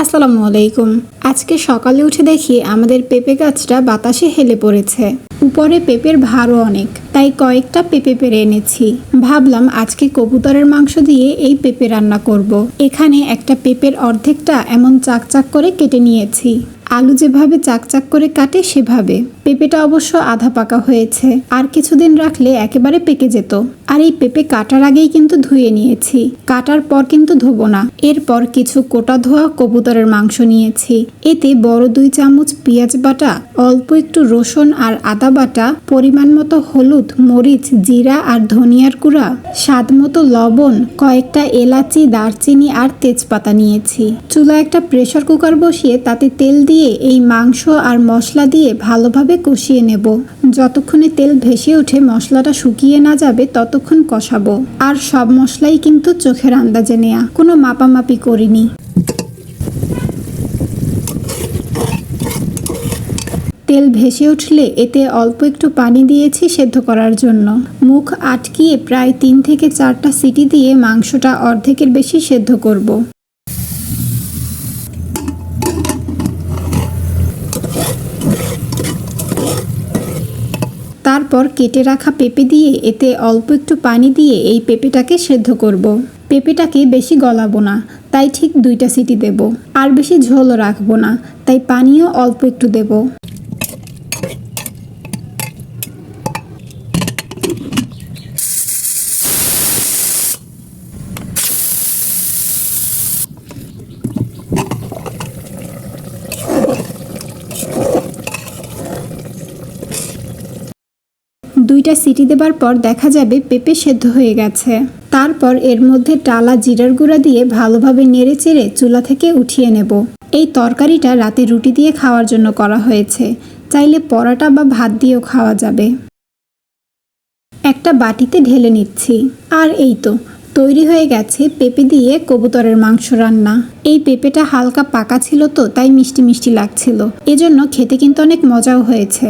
আসসালামু আলাইকুম। আজকে সকালে উঠে দেখি আমাদের পেঁপে গাছটা বাতাসে হেলে পড়েছে। উপরে পেঁপের ভারও অনেক, তাই কয়েকটা পেঁপে পেড়ে এনেছি। ভাবলাম আজকে কবুতরের মাংস দিয়ে এই পেঁপে রান্না করব। এখানে একটা পেঁপের অর্ধেকটা এমন চাকচাক করে কেটে নিয়েছি। আলু যেভাবে চাকচাক করে কাটে সেভাবে। পেঁপেটা অবশ্য আধা পাকা হয়েছে, আর কিছুদিন রাখলে একেবারে পেকে যেত। আর এই পেঁপে কাটার আগেই কিন্তু ধুয়ে নিয়েছি, কাটার পর কিন্তু ধোবো না। এরপর কিছু কোটা ধোয়া কবুতরের মাংস নিয়েছি। এতে বড় 2 চামচ পেঁয়াজ বাটা, অল্প একটু রসুন আর আদা বাটা, পরিমাণ মতো হলুদ, মরিচ, জিরা আর ধনিয়ার গুঁড়া, স্বাদ মতো লবণ, কয়েকটা এলাচি, দারচিনি আর তেজপাতা নিয়েছি। চুলায় একটা প্রেসার কুকার বসিয়ে তাতে তেল দিয়ে এই মাংস আর মশলা দিয়ে ভালোভাবে কষিয়ে নেব। যতক্ষণে তেল ভেসে উঠে মশলাটা শুকিয়ে না যাবে ততক্ষণ কষাবো। আর সব মশলাই কিন্তু চোখের আন্দাজে নেয়া, কোনো মাপামাপি করিনি। তেল ভেসে উঠলে এতে অল্প একটু পানি দিয়েছি সেদ্ধ করার জন্য। মুখ আটকিয়ে প্রায় 3 থেকে 4টা সিটি দিয়ে মাংসটা অর্ধেকের বেশি সেদ্ধ করব। তারপর কেটে রাখা পেঁপে দিয়ে এতে অল্প একটু পানি দিয়ে এই পেঁপেটাকে সেদ্ধ করব। পেঁপেটাকে বেশি গলাবো না, তাই ঠিক 2টা সিটি দেব। আর বেশি ঝোলও রাখবো না, তাই পানিও অল্প একটু দেব। দুইটা সিটি দেবার পর দেখা যাবে পেঁপে সেদ্ধ হয়ে গেছে। তারপর এর মধ্যে টালা জিরার গুঁড়া দিয়ে ভালোভাবে নেড়ে চেড়ে চুলা থেকে উঠিয়ে নেব। এই তরকারিটা রাতে রুটি দিয়ে খাওয়ার জন্য করা হয়েছে, চাইলে পরোটা বা ভাত দিয়েও খাওয়া যাবে। একটা বাটিতে ঢেলে নিচ্ছি। আর এই তো তৈরি হয়ে গেছে পেঁপে দিয়ে কবুতরের মাংস রান্না। এই পেঁপেটা হালকা পাকা ছিল তো, তাই মিষ্টি মিষ্টি লাগছিল, এজন্য খেতে কিন্তু অনেক মজাও হয়েছে।